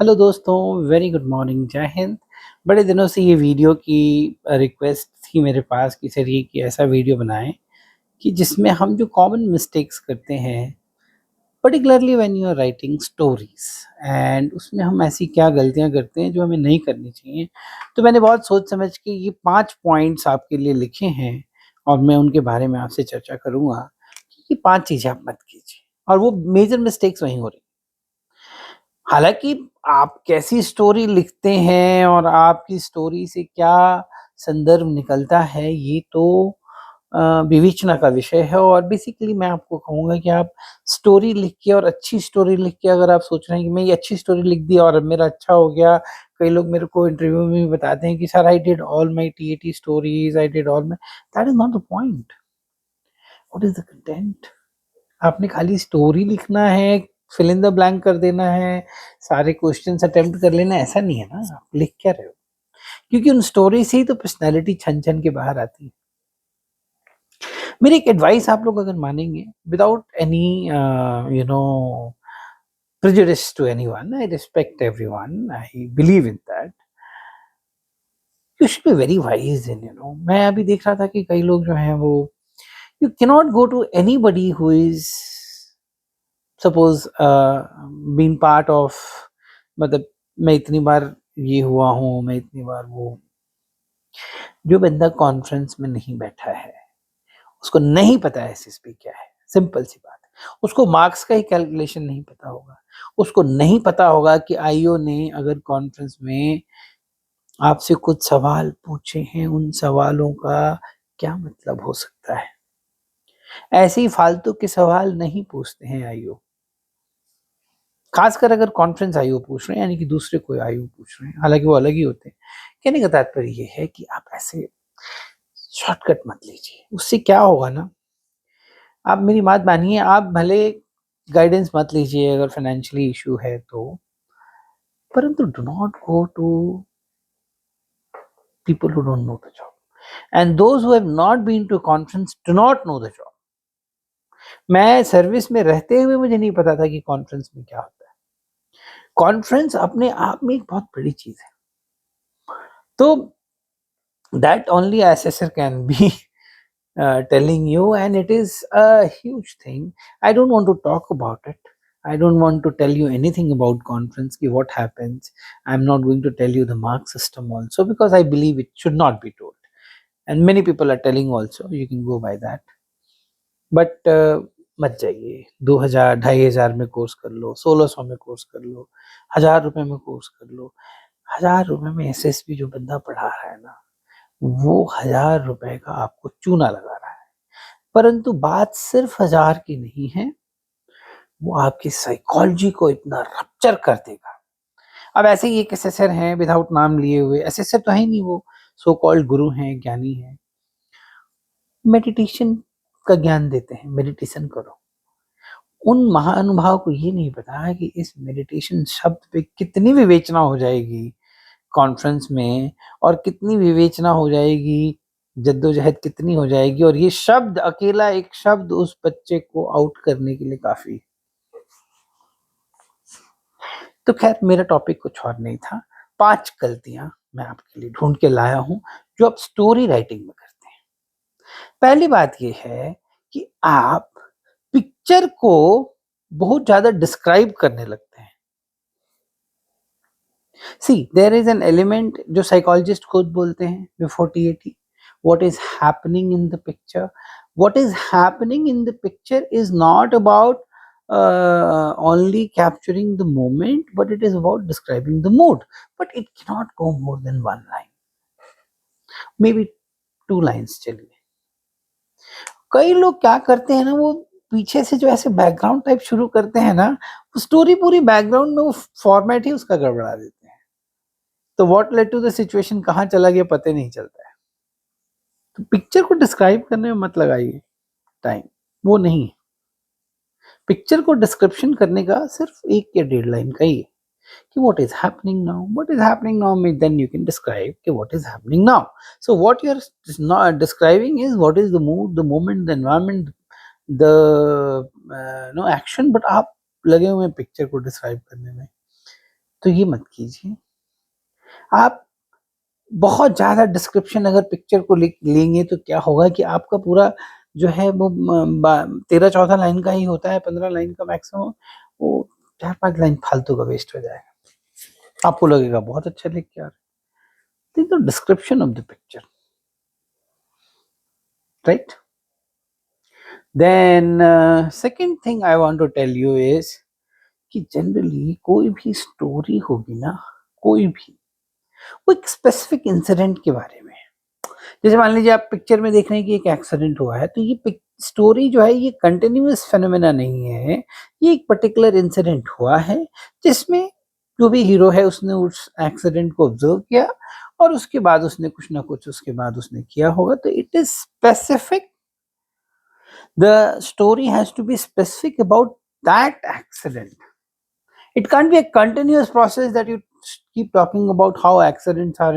Hello दोस्तों, very good morning, जय हिंद। बड़े दिनों से ये वीडियो की रिक्वेस्ट थी मेरे पास कि सर ये कि ऐसा वीडियो बनाएं कि जिसमें हम जो कॉमन मिस्टेक्स करते हैं, particularly when you are writing stories, and उसमें हम ऐसी क्या गलतियां करते हैं जो हमें नहीं करनी चाहिए। तो मैंने बहुत सोच समझ के ये 5 पॉइंट्स आपके लिए लिखे हैं और मैं उनके बारे में आपसे चर्चा करूँगा कि ये 5 चीज़ें आप मत कीजिए और वो मेजर मिस्टेक्स वहीं हो रही हैं। हालाँकि आप कैसी स्टोरी लिखते हैं और आपकी स्टोरी से क्या संदर्भ निकलता है, ये तो विवेचना का विषय है। और बेसिकली मैं आपको कहूँगा कि आप स्टोरी लिख के और अच्छी स्टोरी लिख के अगर आप सोच रहे हैं कि मैं ये अच्छी स्टोरी लिख दी और अब मेरा अच्छा हो गया। कई लोग मेरे को इंटरव्यू में भी बताते हैं कि sir I did all my TAT stories, I did all my. That is not the point. What is the content? आपने खाली स्टोरी लिखना है, फिल इन द ब्लैंक कर देना है, सारे क्वेश्चंस अटेम्प्ट कर लेना, ऐसा नहीं है ना। आप लिख क्या रहे हो? क्योंकि उन स्टोरी से ही तो पर्सनैलिटी छन-छन के बाहर आती है। मेरी एक एडवाइस आप लोग अगर मानेंगे, without any you know prejudice to anyone, I respect everyone, I believe in that. You should be very wise in, मैं अभी देख रहा था कि कई लोग जो हैं वो you cannot go to anybody who is suppose been part of, मतलब मैं इतनी बार ये हुआ हूँ, मैं इतनी बार वो। जो बंदा कॉन्फ्रेंस में नहीं बैठा है, उसको नहीं पता है एसएसपी क्या है। सिंपल सी बात है। उसको मार्क्स का ही कैलकुलेशन नहीं पता होगा। उसको नहीं पता होगा कि आईओ ने अगर कॉन्फ्रेंस में आपसे कुछ सवाल पूछे हैं, उन सवालों का क्या मतलब हो सकता है। ऐसे ही फालतू के सवाल नहीं पूछते हैं आईओ। खासकर अगर कॉन्फ्रेंस आईओ पूछ रहे हैं, यानी कि दूसरे कोई आईओ पूछ रहे हैं, हालांकि वो अलग ही होते हैं। कहने का तात्पर्य ये है कि आप ऐसे शॉर्टकट मत लीजिए। उससे क्या होगा ना, आप मेरी बात मानिए, आप भले गाइडेंस मत लीजिए अगर फाइनेंशियली इशू है तो, परंतु do not go to people who don't know the job, and those who have not been to conference do not know the job. मैं सर्विस में रहते हुए मुझे नहीं पता था कि कॉन्फ्रेंस में क्या होता है। कॉन्फ्रेंस अपने आप में एक बहुत बड़ी चीज है। तो that only assessor can be telling you, and it is a huge thing. I don't want to talk about it. I don't want to tell you anything about conference ki what happens. I'm not going to tell you the mark system also, because I believe it should not be told, and many people are telling also, you can go by that. But मत जाइए। 2000 2500 में course कर लो, 1600 में course कर लो, 1000 रुपए में course कर लो। 1000 रुपए में एसएसपी जो बंदा पढ़ा रहा है ना, वो 1000 रुपए का आपको चूना लगा रहा है। परंतु बात सिर्फ 1000 की नहीं है, वो आपकी साइकोलॉजी को इतना रप्चर कर देगा। अब ऐसे ही एक एसेसर हैं, विदाउट नाम लिए हुए, एसेसर तो है ही नहीं, वो सो कॉल्ड गुरु हैं, ज्ञानी हैं। मेडिटेशन का ज्ञान देते हैं, मेडिटेशन करो। उन महानुभाव को ये नहीं पता है कि इस मेडिटेशन शब्द पे कितनी विवेचना हो जाएगी कॉन्फ्रेंस में, और कितनी विवेचना हो जाएगी, जद्दोजहद कितनी हो जाएगी, और ये शब्द, अकेला एक शब्द उस बच्चे को आउट करने के लिए काफी। तो खैर, मेरा टॉपिक कुछ और नहीं था। 5 गलतियां मैं आपके लिए ढूंढ के लाया हूं जो आप स्टोरी राइटिंग में करते हैं। पहली बात ये है कि आप पिक्चर को बहुत ज्यादा डिस्क्राइब करने लगते हैं। सी देयर इज एन एलिमेंट जो साइकोलॉजिस्ट खुद बोलते हैं before TAT, what is happening in the picture. What is happening in the picture is not about only capturing the moment, but it is about describing the mood. But it cannot go more than one line, maybe 2 lines. चलिए, कई लोग क्या करते हैं ना, वो पीछे से जो ऐसे बैकग्राउंड टाइप शुरू करते हैं ना, वो स्टोरी पूरी बैकग्राउंड में वो फॉर्मेट ही उसका गड़बड़ा देते हैं। तो what led to the situation कहाँ चला गया पता नहीं चलता है। तो पिक्चर को डिस्क्राइब करने में मत लगाइए टाइम, वो नहीं है। पिक्चर को डिस्क्रिप्शन करने का सिर्फ 1 या 1.5 लाइन का ही है कि what is happening now, what is happening now में देन यू कैन डिस्क्राइब कि what is happening now. So what you are describing is what is the mood, the moment, the environment, the no action, but आप लगे हुए हैं picture को describe करने में। तो ये मत कीजिए। आप बहुत ज़्यादा डिस्क्रिप्शन अगर पिक्चर को लेंगे तो क्या होगा कि आपका पूरा जो है वो 13-14 लाइन का ही होता है, 15 लाइन का मैक्सिमम, वो 4-5 लाइन फालतू का वेस्ट हो जाएगा। आपको लगेगा बहुत अच्छा लिख के आ रहे हैं। तो description of the picture, right? Then second thing I want to tell you is कि जनरली कोई भी स्टोरी होगी ना, कोई भी, वो एक स्पेसिफिक इंसिडेंट के बारे में है। जैसे मान लीजिए आप पिक्चर में देख रहे हैं कि एक एक्सीडेंट हुआ है, तो ये स्टोरी जो है ये कंटिन्यूअस फेनोमेना नहीं है, ये एक पर्टिकुलर इंसिडेंट हुआ है जिसमें जो भी हीरो है उसने उस एक्सीडेंट को ऑब्जर्व किया और उसके बाद उसने कुछ ना कुछ उसके बाद उसने किया होगा, तो it is specific. The story has to be specific about that accident. It can't be a continuous process that you keep talking about how accidents are,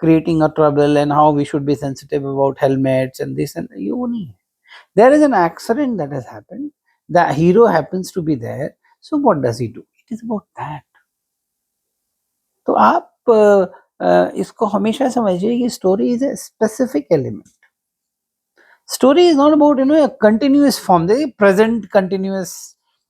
creating a trouble and how we should be sensitive about helmets and this and you nahi. There is an accident that has happened. The hero happens to be there. So what does he do? It is about that. तो आप इसको हमेशा समझिए कि story is a specific element. Story is not about continuous form. देखिए present continuous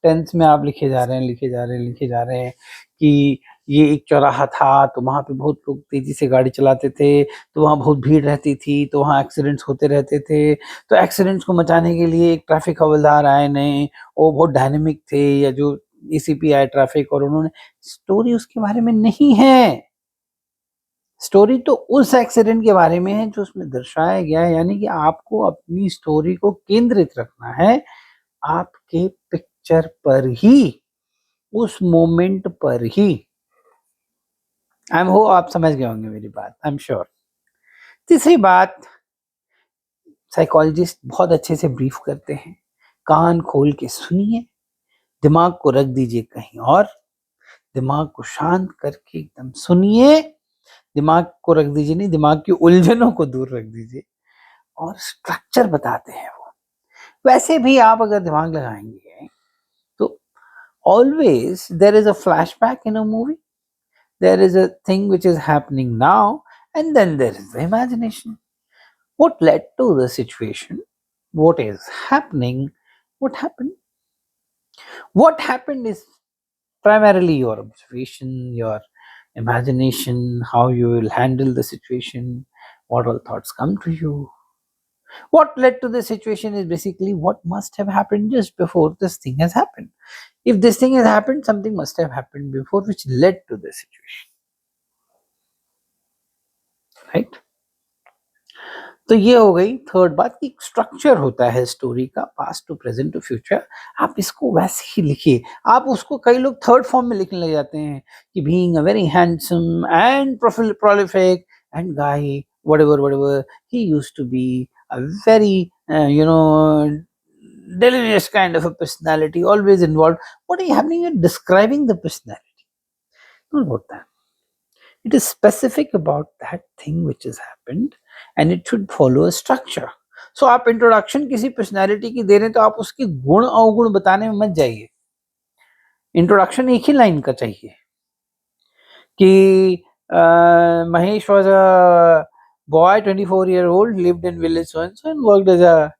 tense में आप लिखे जा रहे हैं कि ये एक चौराहा था तो वहां पे बहुत लोग तेजी से गाड़ी चलाते थे, तो वहां बहुत भीड़ रहती थी, तो वहां एक्सीडेंट्स होते रहते थे, तो एक्सीडेंट्स को मचाने के लिए एक ट्रैफिक हवलदार आए नए, वो बहुत डायनेमिक थे, या जो एसीपी आए ट्रैफिक, और उन्होंने, स्टोरी उसके बारे में नहीं है। स्टोरी तो उस एक्सीडेंट के बारे में है जो उसमें दर्शाया गया है, यानी कि आपको अपनी स्टोरी को केंद्रित रखना है आपके पिक्चर पर ही, उस मोमेंट पर ही। आई एम हो आप समझ गए होंगे मेरी बात, आई एम श्योर। तीसरी बात, साइकोलॉजिस्ट बहुत अच्छे से ब्रीफ करते हैं, कान खोल के सुनिए, दिमाग को रख दीजिए कहीं और, दिमाग को शांत करके एकदम सुनिए, दिमाग को रख दीजिए नहीं, दिमाग की उलझनों को दूर रख दीजिए, और स्ट्रक्चर बताते हैं वो। वैसे भी आप अगर दिमाग लगाएंगे तो always there is a flashback in a movie, there is a thing which is happening now, and then there is the imagination, what led to the situation, what is happening, what happened is primarily your observation, your imagination, how you will handle the situation, what all thoughts come to you. What led to the situation is basically what must have happened just before this thing has happened. If this thing has happened, something must have happened before which led to the situation, right? तो ये हो गई third बात कि structure होता है story का, past to present to future. आप इसको वैसे ही लिखिए। आप उसको, कई लोग थर्ड फॉर्म में लिखने लग जाते हैं कि being a very handsome and prolific and guy whatever he used to be a very delirious kind of a personality, always involved. What are you happening? You're describing the personality, not about that. It is specific about that thing which has happened and it should follow a structure. So आप introduction किसी personality की दे रहे हैं तो आप उसके गुण अवगुण बताने में मत जाइए। इंट्रोडक्शन एक ही लाइन का चाहिए कि Mahesh was a boy 24-year-old, lived in village so and so and worked as a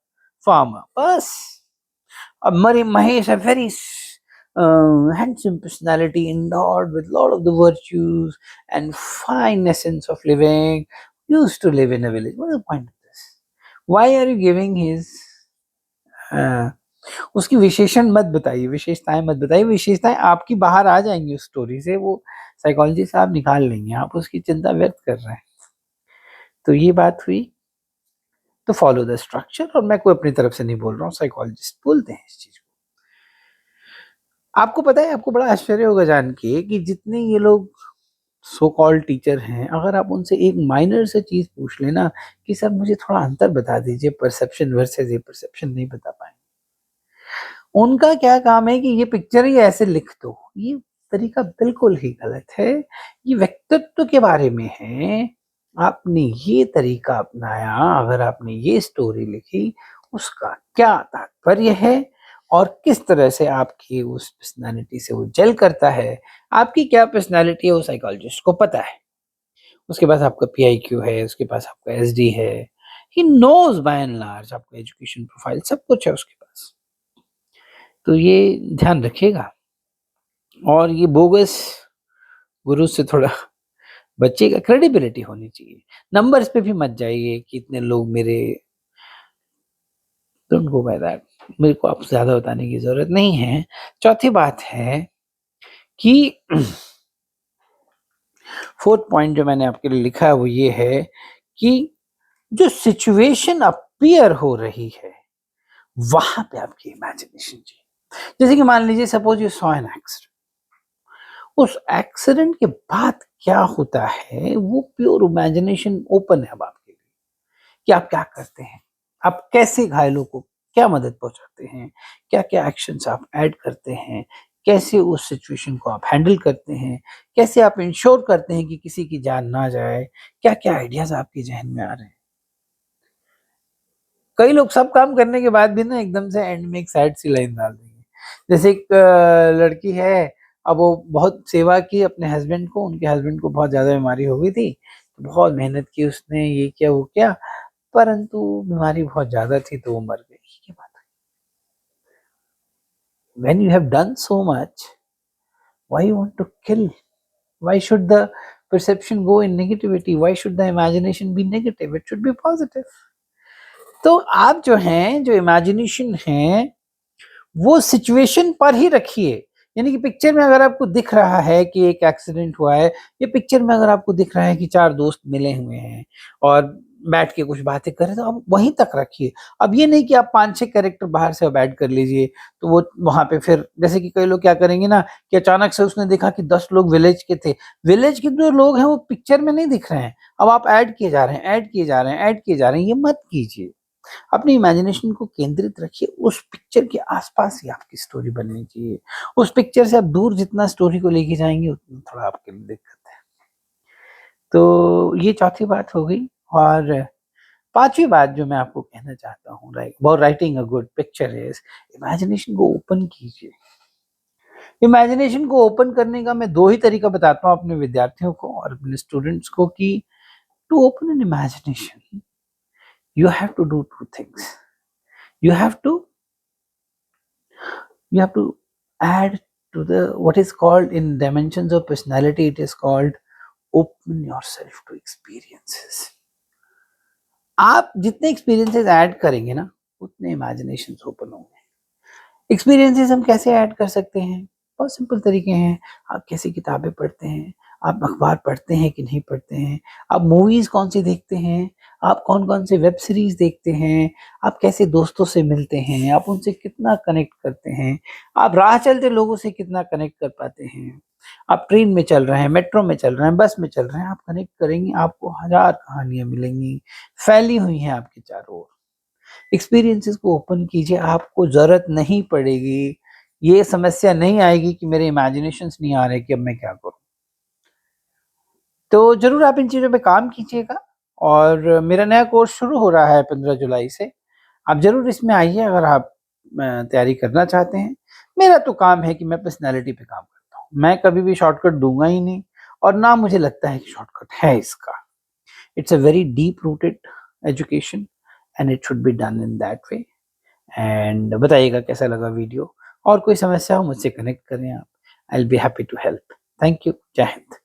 farmer. बस। अब Mahesh, a very handsome personality endowed with lot of the virtues and fine essence of living, used to live in a village. What is the point of this? Why are you giving his उसकी विशेषण मत बताइए, विशेषताएं मत बताइए। विशेषताएं आपकी बाहर आ जाएंगी उस स्टोरी से, वो साइकोलॉजी से आप निकाल लेंगे, आप उसकी चिंता व्यक्त कर रहे हैं। तो ये बात हुई। तो फॉलो द स्ट्रक्चर, और मैं कोई अपनी तरफ से नहीं बोल रहा हूँ, साइकोलॉजिस्ट बोलते हैं इस चीज को। आपको पता है, आपको बड़ा आश्चर्य होगा जान के कि जितने ये लोग सो कॉल्ड टीचर हैं, अगर आप उनसे एक माइनर से चीज पूछ लेना कि सर मुझे थोड़ा अंतर बता दीजिए परसेप्शन वर्सेस ये परसेप्शन, नहीं बता पाएंगे। उनका क्या काम है कि ये पिक्चर ही ऐसे लिख दो, ये तरीका बिल्कुल ही गलत है। ये व्यक्तित्व के बारे में है। आपने ये तरीका अपनाया, अगर आपने ये स्टोरी लिखी, उसका क्या तात्पर्य है, और किस तरह से आपकी उस पर्सनैलिटी से वो जेल करता है। आपकी क्या पर्सनैलिटी है वो साइकोलॉजिस्ट को पता है। उसके पास आपका पीआईक्यू है, उसके पास आपका एसडी है। He knows by and large आपका एजुकेशन प्रोफाइल सब कुछ है उसके पास। तो ये ध्यान रखिएगा और ये बोगस गुरु से थोड़ा बच्चे क्रेडिबिलिटी होनी चाहिए। नंबर्स पे भी मत जाइए कि इतने लोग मेरे, डोंट गो बाय दैट। मेरे को आपसे ज़्यादा बताने की ज़रूरत नहीं है। चौथी बात है कि 4th पॉइंट जो मैंने आपके लिए लिखा है वो ये है कि जो सिचुएशन अपीयर हो रही है, वहाँ पे आपकी इमेजिनेशन चाहिए। जैसे कि मान लीजिए suppose you saw an accident. उस एक्सीडेंट के बाद क्या होता है वो प्योर इमेजिनेशन ओपन है अब आपके लिए कि आप क्या करते हैं, आप कैसे घायलों को क्या मदद पहुंचाते हैं, क्या क्या एक्शंस आप ऐड करते हैं, कैसे उस सिचुएशन को आप हैंडल करते हैं, कैसे आप इंश्योर करते हैं कि किसी की जान ना जाए, क्या क्या आइडियाज आपके जहन में आ रहे हैं। कई लोग सब काम करने के बाद भी ना एकदम से एंड में एक सैड सी लाइन डाल देंगे। जैसे एक लड़की है, अब वो बहुत सेवा की अपने हस्बैंड को, उनके हस्बैंड को बहुत ज़्यादा बीमारी हो गई थी, तो बहुत मेहनत की उसने, ये किया, वो किया, परंतु बीमारी बहुत ज़्यादा थी तो वो मर गई। ये बात है। When you have done so much, why you want to kill? Why should the perception go in negativity? Why should the imagination be negative? It should be positive. तो आप जो हैं, जो इमेजिनेशन है, वो सिचुएशन पर ही रखिए। यानी कि पिक्चर में अगर आपको दिख रहा है कि एक एक्सीडेंट हुआ है, या पिक्चर में अगर आपको दिख रहा है कि 4 दोस्त मिले हुए हैं और बैठ के कुछ बातें कर रहे हैं, तो आप वहीं तक रखिए। अब ये नहीं कि आप 5-6 कैरेक्टर बाहर से अब ऐड कर लीजिए, तो वो वहाँ पे फिर जैसे कि कई लोग क्या करेंगे ना कि अचानक से उसने देखा कि 10 लोग विलेज के थे। विलेज के जो लोग हैं वो पिक्चर में नहीं दिख रहे हैं। अब आप ऐड किए जा रहे हैं, ऐड किए जा रहे हैं, ऐड किए जा रहे हैं, ये मत कीजिए। अपनी इमेजिनेशन को केंद्रित रखिए, उस पिक्चर के आसपास ही आपकी स्टोरी बननी चाहिए। उस पिक्चर से आप दूर जितना स्टोरी को लेके जाएँगे उतना थोड़ा आपके लिए दिक्कत है। तो ये चौथी बात हो गई। और 5वीं बात जो मैं आपको कहना चाहता हूँ about writing a good picture is imagination को ओपन कीजिए। इमेजिनेशन को ओपन करने का मैं 2 ही तरीका बताता हूँ अपने विद्यार्थियों को और अपने स्टूडेंट्स को कि to open an imagination you have to do 2 things. You have to you have to add to the what is called in dimensions of personality, it is called open yourself to experiences. आप जितने experiences add करेंगे ना उतने imaginations open होंगे। Experiences हम कैसे add कर सकते हैं? बहुत सिंपल तरीके हैं। आप कैसी किताबें पढ़ते हैं? आप अखबार पढ़ते हैं कि नहीं पढ़ते हैं? आप मूवीज़ कौन-सी देखते हैं? आप कौन-कौन से वेब सीरीज़ देखते हैं? आप कैसे दोस्तों से मिलते हैं? आप उनसे कितना कनेक्ट करते हैं? आप राह चलते लोगों से कितना कनेक्ट कर पाते हैं? आप ट्रेन में चल रहे हैं, मेट्रो में चल रहे हैं, बस में चल रहे हैं, आप कनेक्ट करेंगे, आपको हज़ार कहानियाँ मिलेंगी, फैली हुई हैं आपके चारों ओर। एक्सपीरियंसेस को ओपन कीजिए, आपको ज़रूरत नहीं पड़ेगी, ये समस्या नहीं आएगी कि मेरे इमेजिनेशंस नहीं आ रहे कि अब मैं क्या करूँ? तो ज़रूर आप इन चीज़ों पे काम कीजिएगा और मेरा नया कोर्स शुरू हो रहा है 15 जुलाई से। आप ज़रूर इसमें आइए अगर आप तैयारी करना चाहते हैं। मेरा तो काम है कि मैं पर्सनैलिटी पे काम करता हूँ। मैं कभी भी शॉर्टकट दूँगा ही नहीं और ना मुझे लगता है कि शॉर्टकट है इसका। It's a very deep rooted education and it should be done in that way. And बताइएगा कैसा लगा वीडियो और कोई समस्या हो मुझसे कनेक्ट करें आप। I will be happy to help. Thank you. जय हिंद।